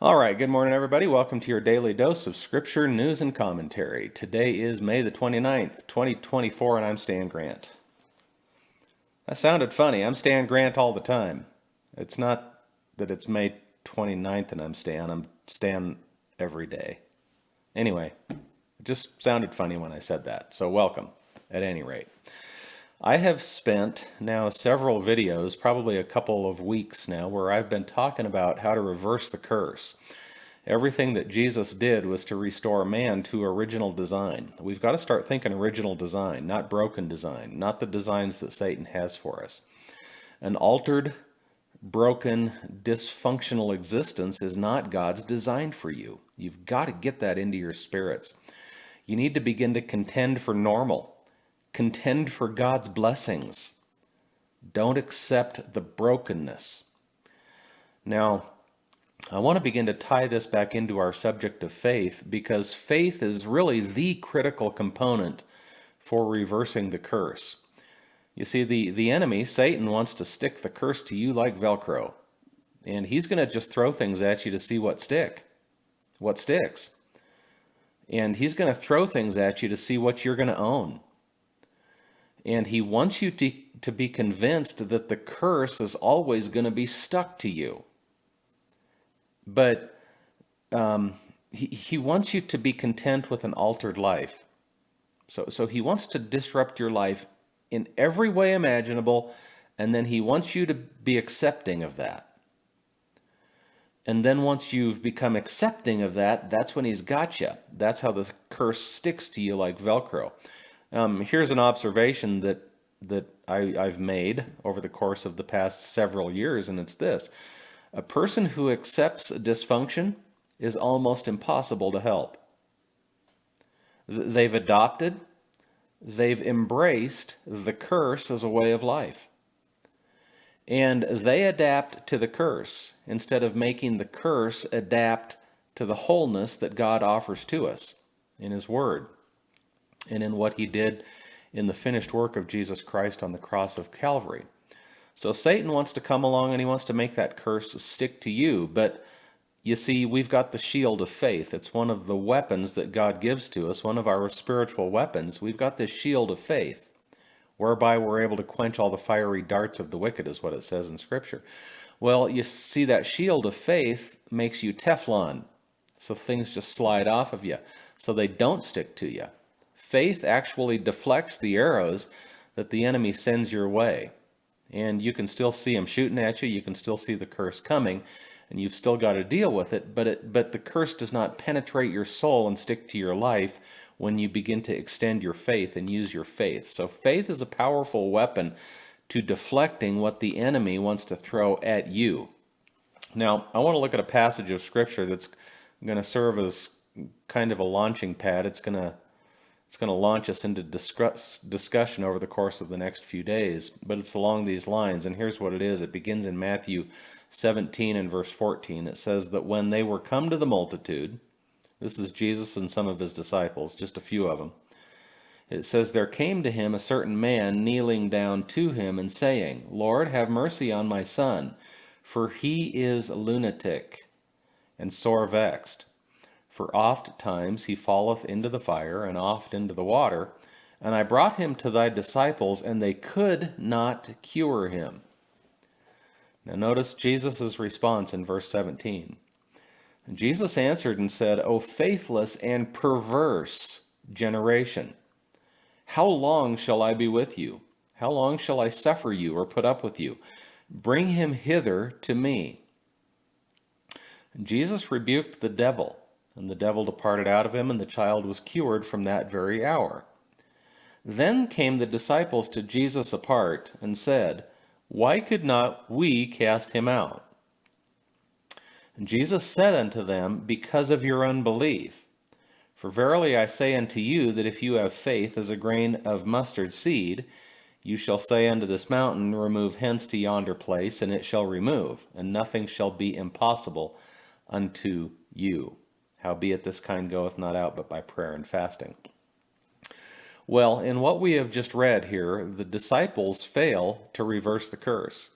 All right, good morning, everybody. Welcome to your daily dose of scripture, news, and commentary. Today is May the 29th, 2024, and I'm Stan Grant. That sounded funny. I'm Stan Grant all the time. It's not that it's May 29th and I'm Stan every day. Anyway, it just sounded funny when I said that, so welcome, at any rate. I have spent now several videos, probably a couple of weeks now, where I've been talking about how to reverse the curse. Everything that Jesus did was to restore man to original design. We've got to start thinking original design, not broken design, not the designs that Satan has for us. An altered, broken, dysfunctional existence is not God's design for you. You've got to get that into your spirits. You need to begin to contend for normal. Contend for God's blessings. Don't accept the brokenness. Now, I want to begin to tie this back into our subject of faith because faith is really the critical component for reversing the curse. You see, the enemy, Satan, wants to stick the curse to you like Velcro. And he's going to just throw things at you to see what sticks. And he's going to throw things at you to see what you're going to own. And he wants you to be convinced that the curse is always going to be stuck to you. But he wants you to be content with an altered life. So he wants to disrupt your life in every way imaginable, and then he wants you to be accepting of that. And then once you've become accepting of that, that's when he's got you. That's how the curse sticks to you like Velcro. Here's an observation that I've made over the course of the past several years, and it's this. A person who accepts dysfunction is almost impossible to help. They've adopted, they've embraced the curse as a way of life. And they adapt to the curse instead of making the curse adapt to the wholeness that God offers to us in His Word and in what He did in the finished work of Jesus Christ on the cross of Calvary. So Satan wants to come along and he wants to make that curse stick to you. But you see, we've got the shield of faith. It's one of the weapons that God gives to us, one of our spiritual weapons. We've got this shield of faith, whereby we're able to quench all the fiery darts of the wicked, is what it says in Scripture. Well, you see, that shield of faith makes you Teflon. So things just slide off of you, so they don't stick to you. Faith actually deflects the arrows that the enemy sends your way. And you can still see him shooting at you. You can still see the curse coming, and you've still got to deal with it. But the curse does not penetrate your soul and stick to your life when you begin to extend your faith and use your faith. So faith is a powerful weapon to deflecting what the enemy wants to throw at you. Now, I want to look at a passage of Scripture that's going to serve as kind of a launching pad. It's going to launch us into discussion over the course of the next few days, but it's along these lines, and here's what it is. It begins in Matthew 17 and verse 14. It says that when they were come to the multitude, this is Jesus and some of his disciples, just a few of them, it says, there came to him a certain man kneeling down to him and saying, Lord, have mercy on my son, for he is a lunatic and sore vexed. For oft times he falleth into the fire, and oft into the water. And I brought him to thy disciples, and they could not cure him. Now notice Jesus' response in verse 17. And Jesus answered and said, O faithless and perverse generation, how long shall I be with you? How long shall I suffer you or put up with you? Bring him hither to me. And Jesus rebuked the devil. And the devil departed out of him, and the child was cured from that very hour. Then came the disciples to Jesus apart, and said, Why could not we cast him out? And Jesus said unto them, Because of your unbelief. For verily I say unto you, that if you have faith as a grain of mustard seed, you shall say unto this mountain, Remove hence to yonder place, and it shall remove, and nothing shall be impossible unto you. Howbeit this kind goeth not out but by prayer and fasting. Well, in what we have just read here, the disciples fail to reverse the curse.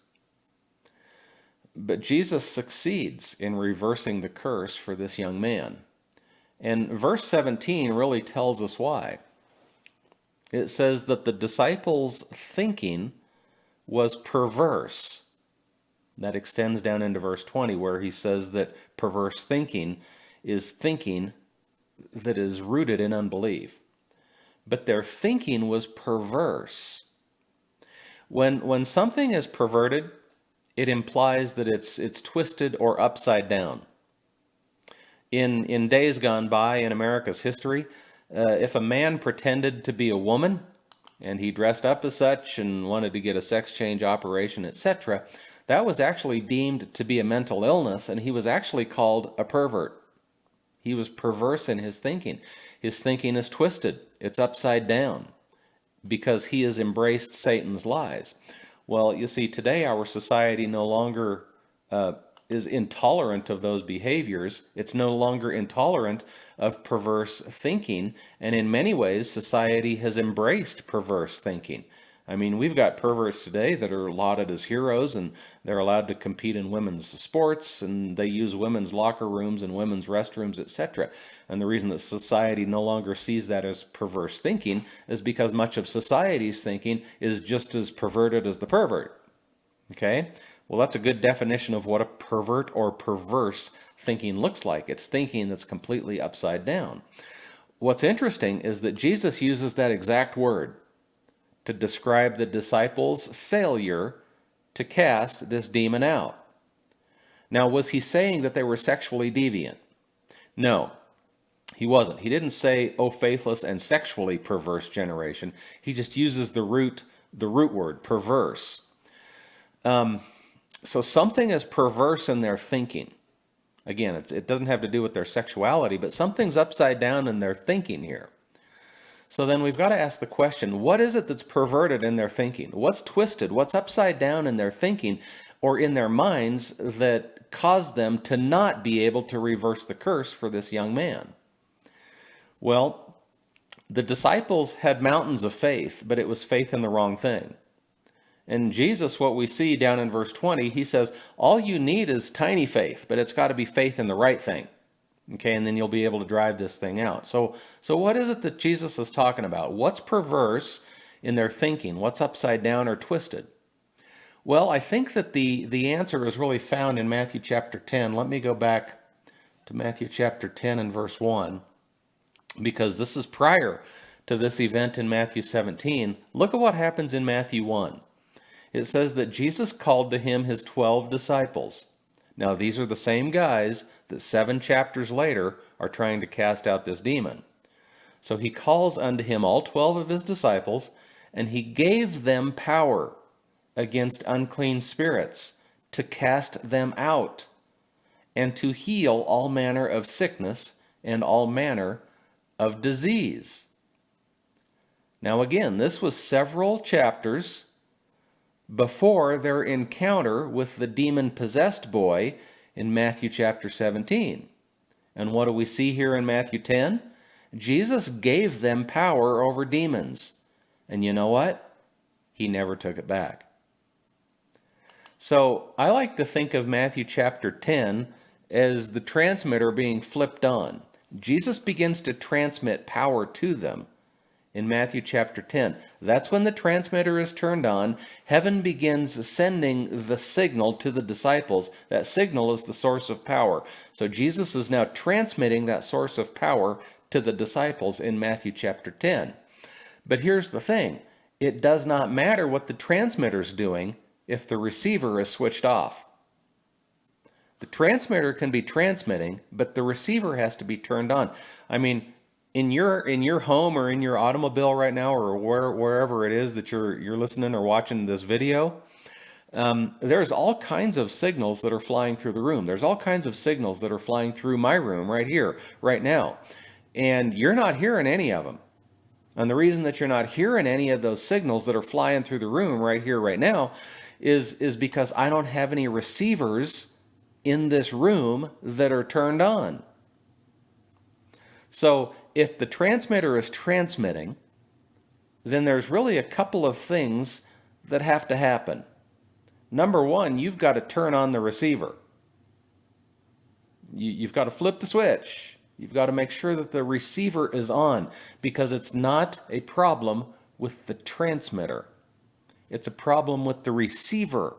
But Jesus succeeds in reversing the curse for this young man. And verse 17 really tells us why. It says that the disciples' thinking was perverse. That extends down into verse 20, where he says that perverse thinking is thinking that is rooted in unbelief. But their thinking was perverse. When something is perverted, it implies that it's twisted or upside down. In days gone by in America's history, if a man pretended to be a woman and he dressed up as such and wanted to get a sex change operation, etc., that was actually deemed to be a mental illness, and he was actually called a pervert. He was perverse in his thinking. His thinking is twisted. It's upside down because he has embraced Satan's lies. Well, you see, today our society no longer is intolerant of those behaviors. It's no longer intolerant of perverse thinking. And in many ways, society has embraced perverse thinking. I mean, we've got perverts today that are lauded as heroes, and they're allowed to compete in women's sports, and they use women's locker rooms and women's restrooms, etc. And the reason that society no longer sees that as perverse thinking is because much of society's thinking is just as perverted as the pervert. Okay? Well, that's a good definition of what a pervert or perverse thinking looks like. It's thinking that's completely upside down. What's interesting is that Jesus uses that exact word to describe the disciples' failure to cast this demon out. Now, was he saying that they were sexually deviant? No, he wasn't. He didn't say, "O faithless and sexually perverse generation." He just uses the root word, perverse. So something is perverse in their thinking. Again, it doesn't have to do with their sexuality, but something's upside down in their thinking here. So then we've got to ask the question, what is it that's perverted in their thinking? What's twisted? What's upside down in their thinking or in their minds that caused them to not be able to reverse the curse for this young man? Well, the disciples had mountains of faith, but it was faith in the wrong thing. And Jesus, what we see down in verse 20, he says, all you need is tiny faith, but it's got to be faith in the right thing. Okay, and then you'll be able to drive this thing out. So what is it that Jesus is talking about? What's perverse in their thinking? What's upside down or twisted? Well, I think that the answer is really found in Matthew chapter 10. Let me go back to Matthew chapter 10 and verse 1, because this is prior to this event in Matthew 17. Look at what happens in Matthew 1. It says that Jesus called to him his 12 disciples. Now, these are the same guys that 7 chapters later are trying to cast out this demon. So he calls unto him all 12 of his disciples, and he gave them power against unclean spirits to cast them out, and to heal all manner of sickness and all manner of disease. Now again, this was several chapters before their encounter with the demon-possessed boy in Matthew chapter 17. And what do we see here in Matthew 10? Jesus gave them power over demons. And you know what? He never took it back. So I like to think of Matthew chapter 10 as the transmitter being flipped on. Jesus begins to transmit power to them in Matthew chapter 10. That's when the transmitter is turned on. Heaven begins sending the signal to the disciples. That signal is the source of power. So Jesus is now transmitting that source of power to the disciples in Matthew chapter 10. But here's the thing. It does not matter what the transmitter's doing if the receiver is switched off. The transmitter can be transmitting, but the receiver has to be turned on. I mean, in your home or in your automobile right now, or wherever it is that you're listening or watching this video, there's all kinds of signals that are flying through the room. There's all kinds of signals that are flying through my room right here, right now. And you're not hearing any of them. And the reason that you're not hearing any of those signals that are flying through the room right here, right now, is because I don't have any receivers in this room that are turned on. So if the transmitter is transmitting, then there's really a couple of things that have to happen. Number one, you've got to turn on the receiver. You've got to flip the switch. You've got to make sure that the receiver is on, because it's not a problem with the transmitter. It's a problem with the receiver.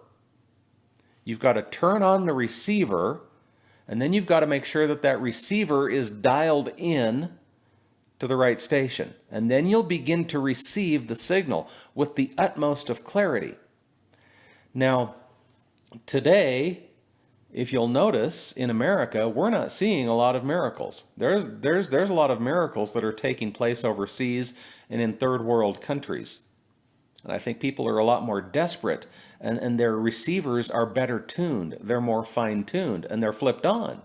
You've got to turn on the receiver, and then you've got to make sure that that receiver is dialed in to the right station. And then you'll begin to receive the signal with the utmost of clarity. Now, today, if you'll notice, in America, we're not seeing a lot of miracles. There's a lot of miracles that are taking place overseas and in third world countries. And I think people are a lot more desperate, and their receivers are better tuned. They're more fine-tuned, and they're flipped on.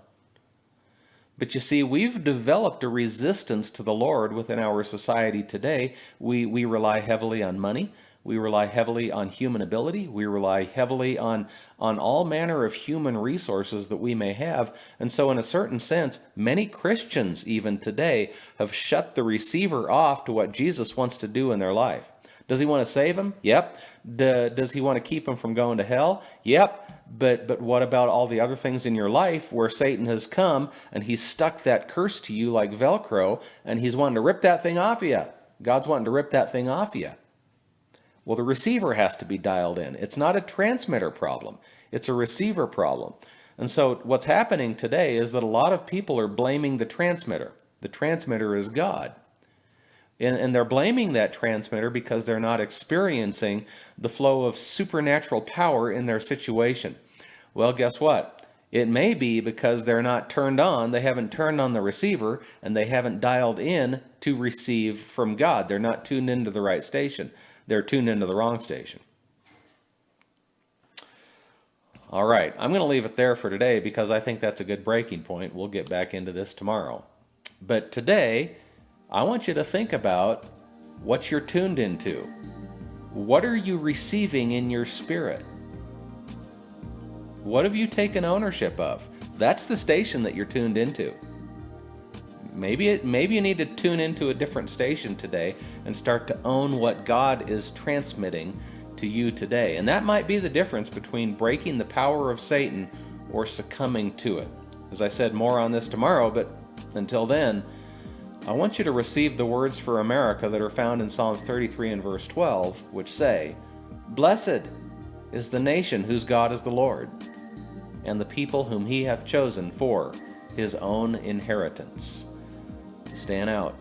But you see, we've developed a resistance to the Lord within our society today. We rely heavily on money. We rely heavily on human ability. We rely heavily on all manner of human resources that we may have. And so in a certain sense, many Christians even today have shut the receiver off to what Jesus wants to do in their life. Does he want to save them? Yep. Does he want to keep them from going to hell? Yep. But what about all the other things in your life where Satan has come and he's stuck that curse to you like Velcro, and he's wanting to rip that thing off of you? God's wanting to rip that thing off of you. Well, the receiver has to be dialed in. It's not a transmitter problem. It's a receiver problem. And so what's happening today is that a lot of people are blaming the transmitter. The transmitter is God. And they're blaming that transmitter because they're not experiencing the flow of supernatural power in their situation. Well, guess what? It may be because they're not turned on. They haven't turned on the receiver, and they haven't dialed in to receive from God. They're not tuned into the right station. They're tuned into the wrong station. All right, I'm going to leave it there for today because I think that's a good breaking point. We'll get back into this tomorrow. But today, I want you to think about what you're tuned into. What are you receiving in your spirit? What have you taken ownership of? That's the station that you're tuned into. Maybe you need to tune into a different station today and start to own what God is transmitting to you today. And that might be the difference between breaking the power of Satan or succumbing to it. As I said, more on this tomorrow, but until then, I want you to receive the words for America that are found in Psalms 33 and verse 12, which say, "Blessed is the nation whose God is the Lord, and the people whom he hath chosen for his own inheritance." Stand out.